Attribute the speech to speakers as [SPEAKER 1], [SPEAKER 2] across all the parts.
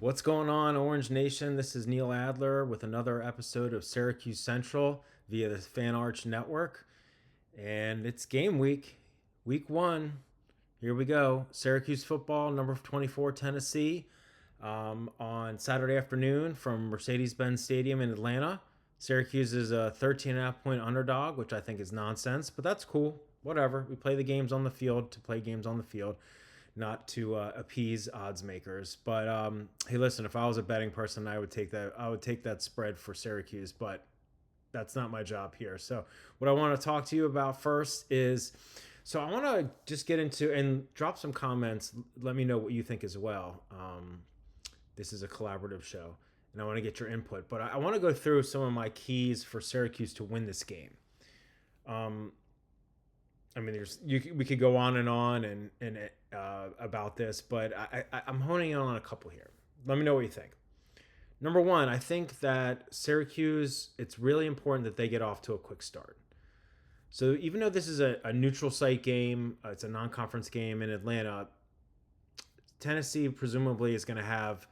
[SPEAKER 1] What's going on, Orange Nation? This is Neil Adler with another episode of Syracuse Central via the Fan Arch Network. And it's game week, week one. Here we go. Syracuse football, number 24, Tennessee, on Saturday afternoon from Mercedes-Benz Stadium in Atlanta. Syracuse is a 13.5-point underdog, which I think is nonsense, but that's cool. Whatever. We play the games on the field to play games on the field, not to appease odds makers. But hey, listen, if I was a betting person, I would take that. I would take that spread for Syracuse, but that's not my job here. So what I want to talk to you about first is, so I want to just get into and drop some comments. Let me know what you think as well. This is a collaborative show, and I want to get your input. But I want to go through some of my keys for Syracuse to win this game. I mean, we could go on and about this, but I'm honing in on a couple here. Let me know what you think. Number one, I think that Syracuse, it's really important that they get off to a quick start. So even though this is a neutral site game, it's a non-conference game in Atlanta, Tennessee presumably is going to have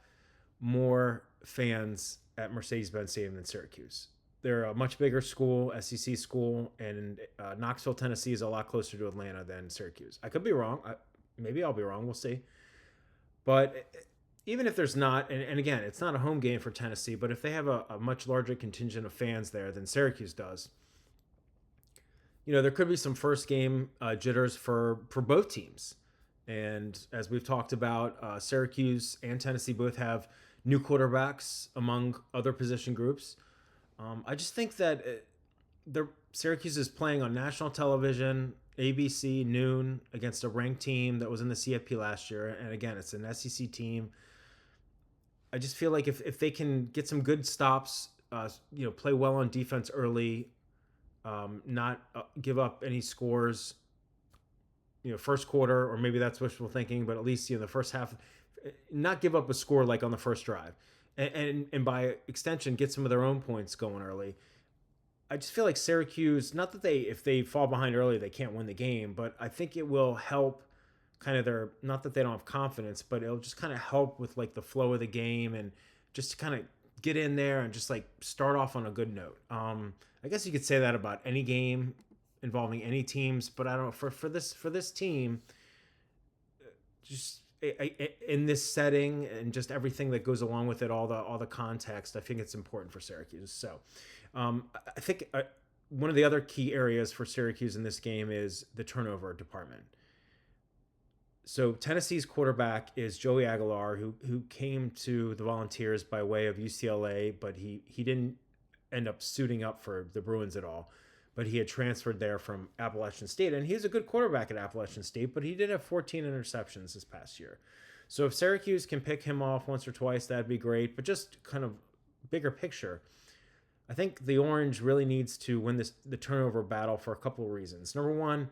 [SPEAKER 1] more fans at Mercedes-Benz Stadium than Syracuse. They're a much bigger school, SEC school, and Knoxville, Tennessee is a lot closer to Atlanta than Syracuse. I could be wrong. Maybe I'll be wrong. We'll see. But even if there's not, and again, it's not a home game for Tennessee, but if they have a much larger contingent of fans there than Syracuse does, there could be some first game jitters for both teams. And as we've talked about, Syracuse and Tennessee both have new quarterbacks among other position groups. I just think that Syracuse is playing on national television, ABC, noon, against a ranked team that was in the CFP last year. And again, it's an SEC team. I just feel like if they can get some good stops, play well on defense early, not give up any scores, first quarter, or maybe that's wishful thinking, but at least, the first half, not give up a score like on the first drive. And by extension, get some of their own points going early. I just feel like Syracuse, not that if they fall behind early, they can't win the game, but I think it will help kind of not that they don't have confidence, but it'll just kind of help with like the flow of the game and just to kind of get in there and just like start off on a good note. I guess you could say that about any game involving any teams, but I don't know, for this team, just in this setting and just everything that goes along with it, all the context, I think it's important for Syracuse. So I think one of the other key areas for Syracuse in this game is the turnover department. So Tennessee's quarterback is Joey Aguilar, who came to the Volunteers by way of UCLA, but he didn't end up suiting up for the Bruins at all. But he had transferred there from Appalachian State, and he was a good quarterback at Appalachian State, but he did have 14 interceptions this past year. So if Syracuse can pick him off once or twice, that'd be great. But just kind of bigger picture, I think the Orange really needs to win the turnover battle for a couple of reasons. Number one,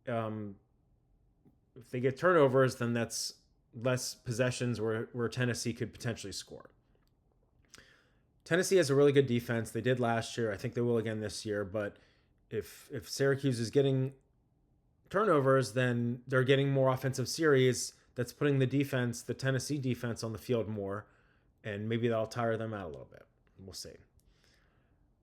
[SPEAKER 1] if they get turnovers, then that's less possessions where Tennessee could potentially score. Tennessee has a really good defense. They did last year. I think they will again this year, but if Syracuse is getting turnovers, then they're getting more offensive series. That's putting the Tennessee defense on the field more, and maybe that'll tire them out a little bit. We'll see.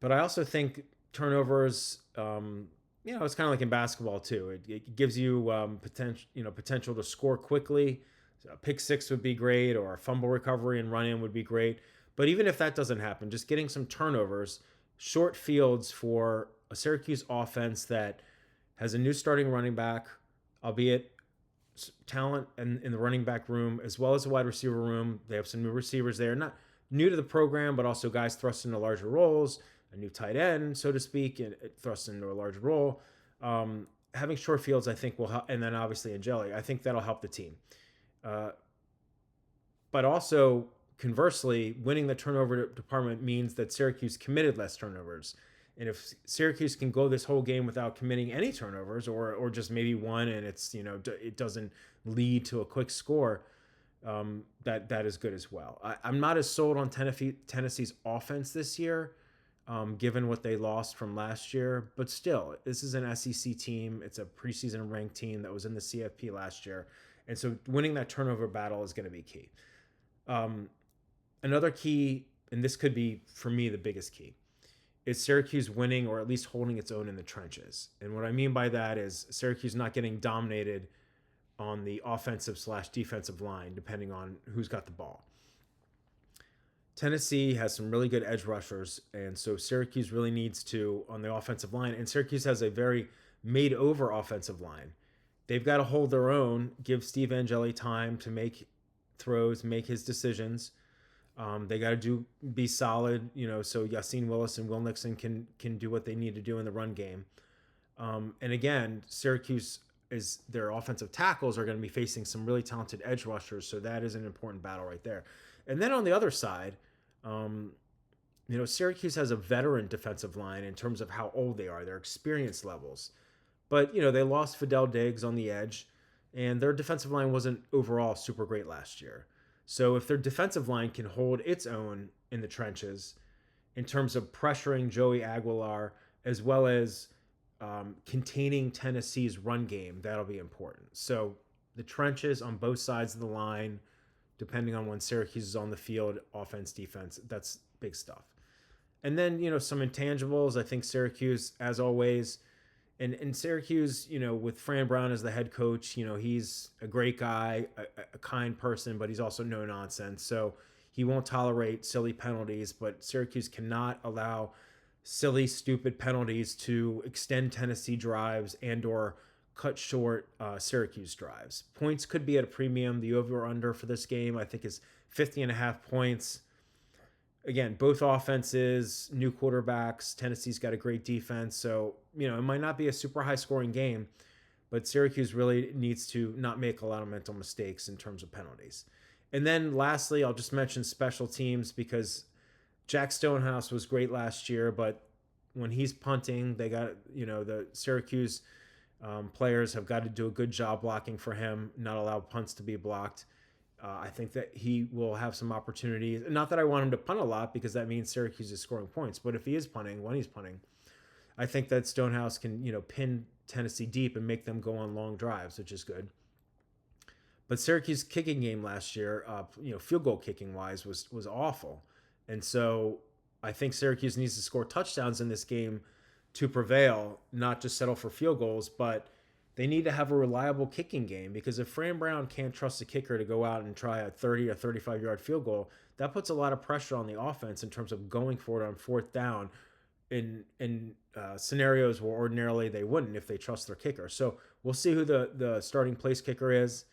[SPEAKER 1] But I also think turnovers, it's kind of like in basketball too. It gives you potential to score quickly. So a pick six would be great, or a fumble recovery and run in would be great. But even if that doesn't happen, just getting some turnovers, short fields for a Syracuse offense that has a new starting running back, albeit talent in the running back room, as well as the wide receiver room. They have some new receivers there, not new to the program, but also guys thrust into larger roles, a new tight end, so to speak, and thrust into a larger role. Having short fields, I think, will help, and then obviously Angeli, I think that'll help the team. But also, conversely, winning the turnover department means that Syracuse committed less turnovers. And if Syracuse can go this whole game without committing any turnovers, or just maybe one, and it doesn't lead to a quick score, that is good as well. I'm not as sold on Tennessee's offense this year, given what they lost from last year. But still, this is an SEC team. It's a preseason ranked team that was in the CFP last year. And so winning that turnover battle is going to be key. Another key, and this could be for me the biggest key, is Syracuse winning or at least holding its own in the trenches. And what I mean by that is Syracuse not getting dominated on the offensive slash defensive line, depending on who's got the ball. Tennessee has some really good edge rushers, and so Syracuse really needs to on the offensive line. And Syracuse has a very made over offensive line. They've got to hold their own, give Steve Angeli time to make throws, make his decisions. They got to be solid, so Yassine Willis and Will Nixon can do what they need to do in the run game. And again, Syracuse is their offensive tackles are going to be facing some really talented edge rushers, so that is an important battle right there. And then on the other side, Syracuse has a veteran defensive line in terms of how old they are, their experience levels. But they lost Fidel Diggs on the edge, and their defensive line wasn't overall super great last year. So if their defensive line can hold its own in the trenches in terms of pressuring Joey Aguilar as well as containing Tennessee's run game, that'll be important. So the trenches on both sides of the line, depending on when Syracuse is on the field, offense, defense, that's big stuff. And then, some intangibles. I think Syracuse, as always, and Syracuse, with Fran Brown as the head coach, he's a great guy, a kind person, but he's also no nonsense. So he won't tolerate silly penalties, but Syracuse cannot allow silly, stupid penalties to extend Tennessee drives and or cut short Syracuse drives. Points could be at a premium. The over or under for this game, I think, is 50.5 points. Again, both offenses, new quarterbacks. Tennessee's got a great defense. So, it might not be a super high scoring game, but Syracuse really needs to not make a lot of mental mistakes in terms of penalties. And then lastly, I'll just mention special teams because Jack Stonehouse was great last year, but when he's punting, they got, the Syracuse players have got to do a good job blocking for him, not allow punts to be blocked. I think that he will have some opportunities. Not that I want him to punt a lot because that means Syracuse is scoring points. But if he is punting, when he's punting, I think that Stonehouse can, pin Tennessee deep and make them go on long drives, which is good. But Syracuse kicking game last year, field goal kicking wise was awful. And so I think Syracuse needs to score touchdowns in this game to prevail, not just settle for field goals, but they need to have a reliable kicking game because if Fran Brown can't trust the kicker to go out and try a 30 or 35-yard field goal, that puts a lot of pressure on the offense in terms of going for it on fourth down in scenarios where ordinarily they wouldn't if they trust their kicker. So we'll see who the starting place kicker is,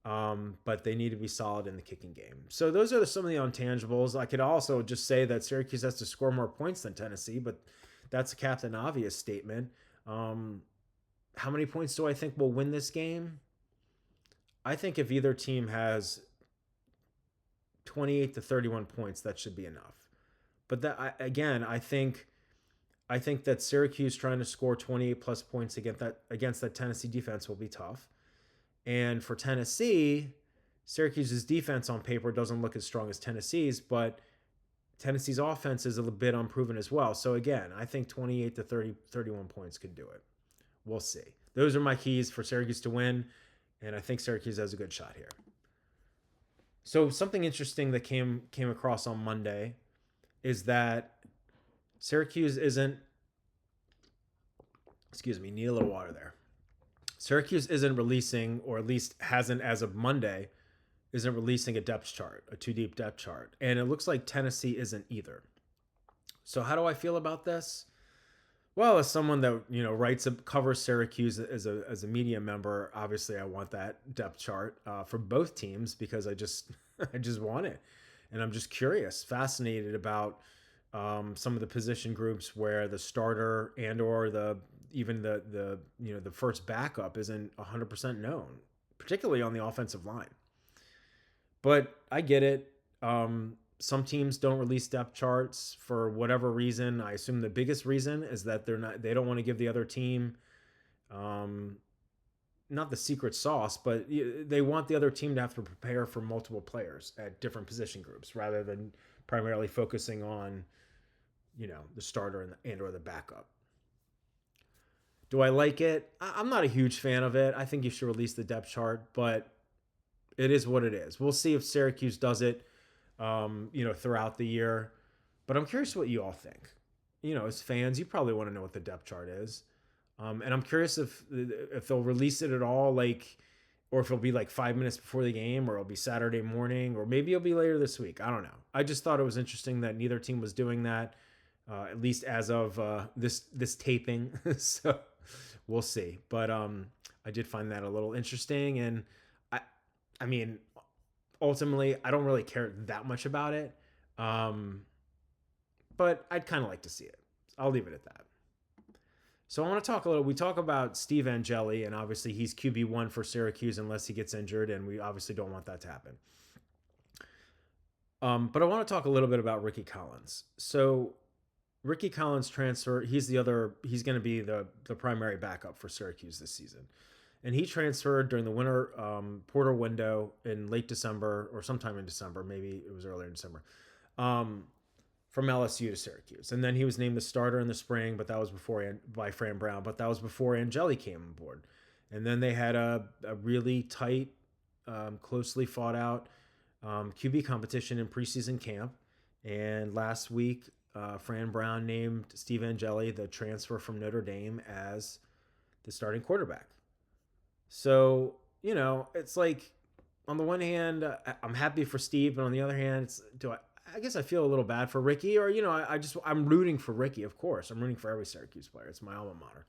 [SPEAKER 1] but they need to be solid in the kicking game. So those are some of the intangibles. I could also just say that Syracuse has to score more points than Tennessee, but that's a Captain Obvious statement. How many points do I think will win this game? I think if either team has 28 to 31 points, that should be enough. But I think that Syracuse trying to score 28 plus points against that Tennessee defense will be tough. And for Tennessee, Syracuse's defense on paper doesn't look as strong as Tennessee's, but Tennessee's offense is a bit unproven as well. So again, I think 28 to 31 points could do it. We'll see. Those are my keys for Syracuse to win, and I think Syracuse has a good shot here. So something interesting that came across on Monday is that Syracuse isn't, need a little water there. Syracuse isn't releasing, or at least hasn't as of Monday, isn't releasing a depth chart, a two-deep depth chart. And it looks like Tennessee isn't either. So how do I feel about this? Well, as someone that covers Syracuse as a media member, obviously I want that depth chart for both teams because I just want it, and I'm just curious, fascinated about some of the position groups where the starter and or the first backup isn't 100% known, particularly on the offensive line. But I get it. Some teams don't release depth charts for whatever reason. I assume the biggest reason is that they don't want to give the other team, not the secret sauce, but they want the other team to have to prepare for multiple players at different position groups rather than primarily focusing on, the starter and or the backup. Do I like it? I'm not a huge fan of it. I think you should release the depth chart, but it is what it is. We'll see if Syracuse does it. throughout the year. But I'm curious what you all think. As fans, you probably want to know what the depth chart is. And I'm curious if they'll release it at all, like, or if it'll be like 5 minutes before the game, or it'll be Saturday morning, or maybe it'll be later this week. I don't know. I just thought it was interesting that neither team was doing that, at least as of this taping. So we'll see. But I did find that a little interesting, and I I mean, ultimately, I don't really care that much about it. Um, but I'd kind of like to see it. I'll leave it at that. So I want to talk a little. We talk about Steve Angeli, and obviously he's QB1 for Syracuse unless he gets injured, and we obviously don't want that to happen. But I want to talk a little bit about Ricky Collins. So Ricky Collins transfer. He's the other. He's going to be the primary backup for Syracuse this season, and he transferred during the winter portal window in late December or sometime in December. Maybe it was earlier in December. From LSU to Syracuse. And then he was named the starter in the spring, but that was by Fran Brown, but that was before Angeli came on board. And then they had a really tight, closely fought out QB competition in preseason camp. And last week, Fran Brown named Steve Angeli, the transfer from Notre Dame, as the starting quarterback. So, it's like, on the one hand, I'm happy for Steve, but on the other hand, I guess I feel a little bad for Ricky, or I'm rooting for Ricky. Of course, I'm rooting for every Syracuse player. It's my alma mater.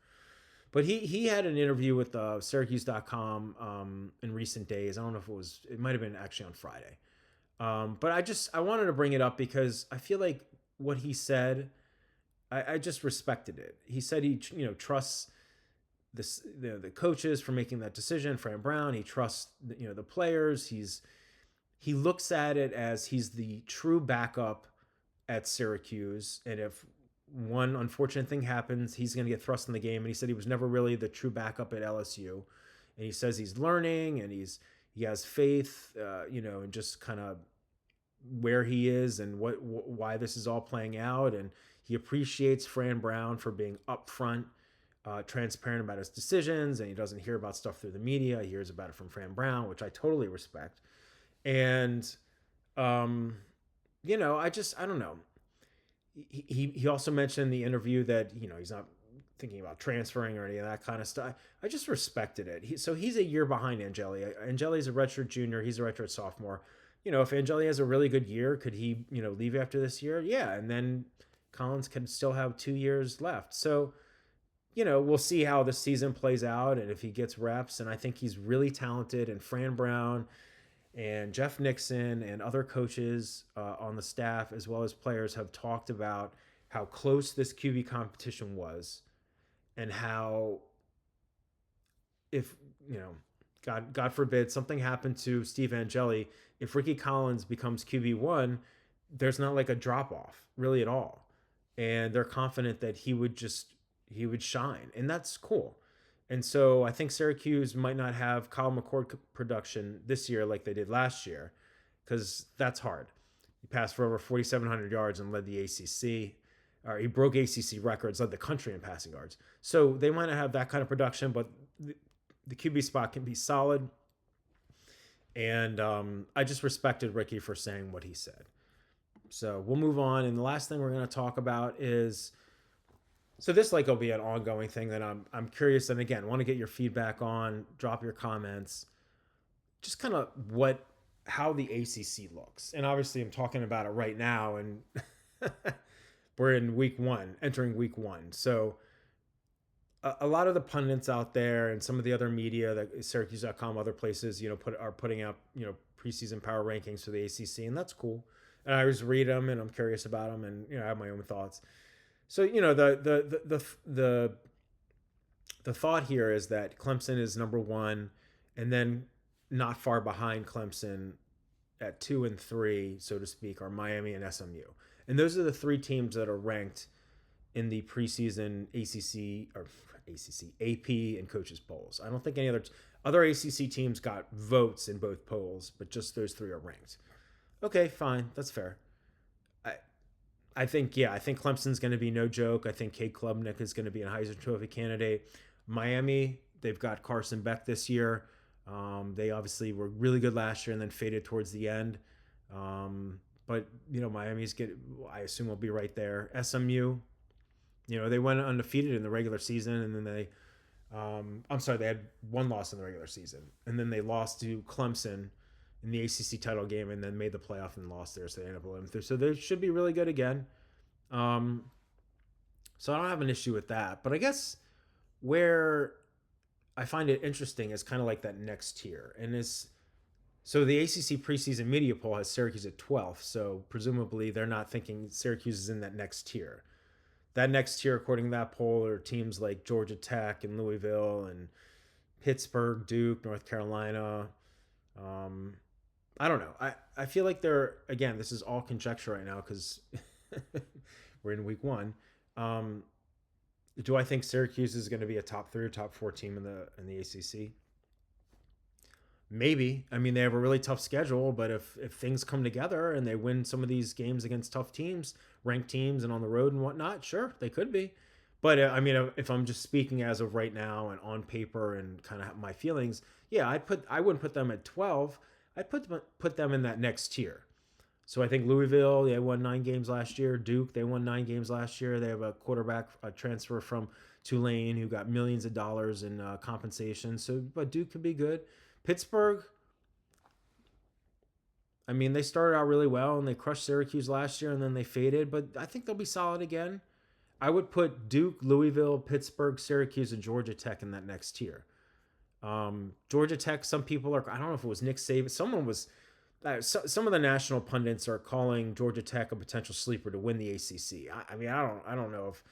[SPEAKER 1] But he had an interview with Syracuse.com in recent days. I don't know if it might have been actually on Friday. But I wanted to bring it up because I feel like what he said, I just respected it. He said he trusts the coaches for making that decision. Fran Brown, he trusts the players. He looks at it as he's the true backup at Syracuse, and if one unfortunate thing happens, he's going to get thrust in the game. And he said he was never really the true backup at LSU, and he says he's learning and he has faith, and just kind of where he is and why this is all playing out, and he appreciates Fran Brown for being upfront, transparent about his decisions, and he doesn't hear about stuff through the media. He hears about it from Fran Brown, which I totally respect. And, I don't know. He also mentioned in the interview that, he's not thinking about transferring or any of that kind of stuff. I just respected it. So he's a year behind Angeli. Angeli's a redshirt junior. He's a redshirt sophomore. If Angeli has a really good year, could he, leave after this year? Yeah. And then Collins can still have 2 years left. So, we'll see how the season plays out and if he gets reps. And I think he's really talented. And Fran Brown and Jeff Nixon and other coaches on the staff, as well as players, have talked about how close this QB competition was, and how if, God forbid, something happened to Steve Angeli, if Ricky Collins becomes QB1, there's not like a drop off really at all. And they're confident that he would shine, and that's cool. And so I think Syracuse might not have Kyle McCord production this year like they did last year, because that's hard. He passed for over 4,700 yards and led the ACC. Or he broke ACC records, led the country in passing yards. So they might not have that kind of production, but the QB spot can be solid. And I just respected Ricky for saying what he said. So we'll move on. And the last thing we're going to talk about is... So this will be an ongoing thing that I'm curious, and again, want to get your feedback on. Drop your comments. Just kind of how the ACC looks, and obviously I'm talking about it right now, and we're in entering week one. So a lot of the pundits out there and some of the other media, that Syracuse.com, other places, are putting out preseason power rankings for the ACC, and that's cool. And I always read them, and I'm curious about them, and I have my own thoughts. So, the thought here is that Clemson is number one, and then not far behind Clemson at 2 and 3, so to speak, are Miami and SMU. And those are the three teams that are ranked in the preseason AP and coaches polls. I don't think any other ACC teams got votes in both polls, but just those three are ranked. Okay, fine. That's fair. I think Clemson's going to be no joke. I think Cade Klubnik is going to be a Heisman Trophy candidate. Miami, they've got Carson Beck this year. They obviously were really good last year and then faded towards the end. but I assume will be right there. SMU, they went undefeated in the regular season, and then they had one loss in the regular season, and then they lost to Clemson in the ACC title game, and then made the playoff and lost there, so they ended up 11th. So they should be really good again. So I don't have an issue with that, but I guess where I find it interesting is kind of like that next tier, and so the ACC preseason media poll has Syracuse at 12th, so presumably they're not thinking Syracuse is in that next tier. That next tier, according to that poll, are teams like Georgia Tech and Louisville and Pittsburgh, Duke, North Carolina. I don't know. I feel like again, this is all conjecture right now because we're in week one. Do I think Syracuse is going to be a top 3 or top 4 team in the ACC? Maybe. I mean, they have a really tough schedule, but if things come together and they win some of these games against tough teams, ranked teams, and on the road and whatnot, sure, they could be. But I mean, if I'm just speaking as of right now and on paper and kind of my feelings, yeah, I wouldn't put them at 12. I'd put them in that next tier. So I think Louisville, they won 9 games last year. Duke, they won 9 games last year. They have a quarterback transfer from Tulane who got millions of dollars in compensation. So, but Duke could be good. Pittsburgh, I mean, they started out really well and they crushed Syracuse last year and then they faded, but I think they'll be solid again. I would put Duke, Louisville, Pittsburgh, Syracuse, and Georgia Tech in that next tier. Georgia Tech, some people are, I don't know if it was Nick Saban, some of the national pundits are calling Georgia Tech a potential sleeper to win the ACC. I mean, I don't know if,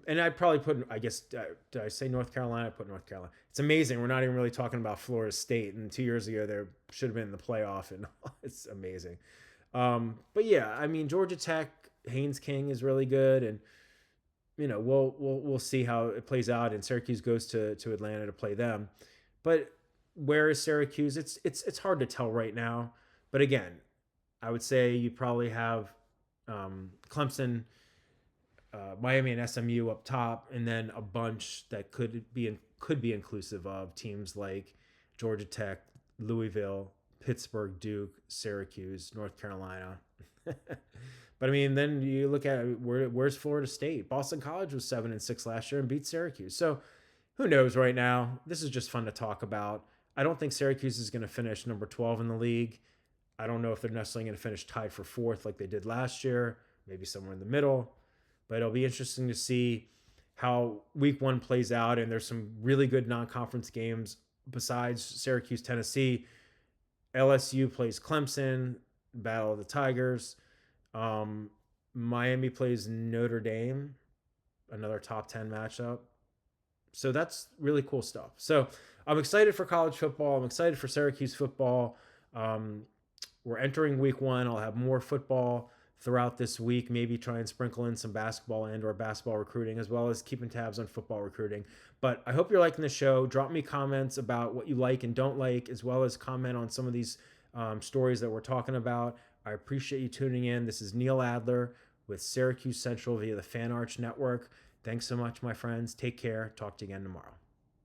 [SPEAKER 1] and I'd probably put, I guess, did I say North Carolina? I put North Carolina. It's amazing. We're not even really talking about Florida State. And 2 years ago, they should have been in the playoff, and it's amazing. But yeah, I mean, Georgia Tech, Haynes King is really good, and we'll see how it plays out. And Syracuse goes to Atlanta to play them, but where is Syracuse? It's hard to tell right now. But again, I would say you probably have Clemson, Miami, and SMU up top, and then a bunch that could be inclusive of teams like Georgia Tech, Louisville, Pittsburgh, Duke, Syracuse, North Carolina. But I mean, then you look at where's Florida State? Boston College was 7-6 last year and beat Syracuse. So who knows right now? This is just fun to talk about. I don't think Syracuse is going to finish number 12 in the league. I don't know if they're necessarily going to finish tied for 4th like they did last year, maybe somewhere in the middle. But it'll be interesting to see how week 1 plays out. And there's some really good non-conference games besides Syracuse, Tennessee. LSU plays Clemson, Battle of the Tigers. Miami plays Notre Dame, another top 10 matchup. So that's really cool stuff. So I'm excited for college football. I'm excited for Syracuse football. We're entering week 1. I'll have more football throughout this week, maybe try and sprinkle in some basketball or basketball recruiting, as well as keeping tabs on football recruiting. But I hope you're liking the show. Drop me comments about what you like and don't like, as well as comment on some of these stories that we're talking about. I appreciate you tuning in. This is Neil Adler with Syracuse Central via the Fan Arch Network. Thanks so much, my friends. Take care. Talk to you again tomorrow.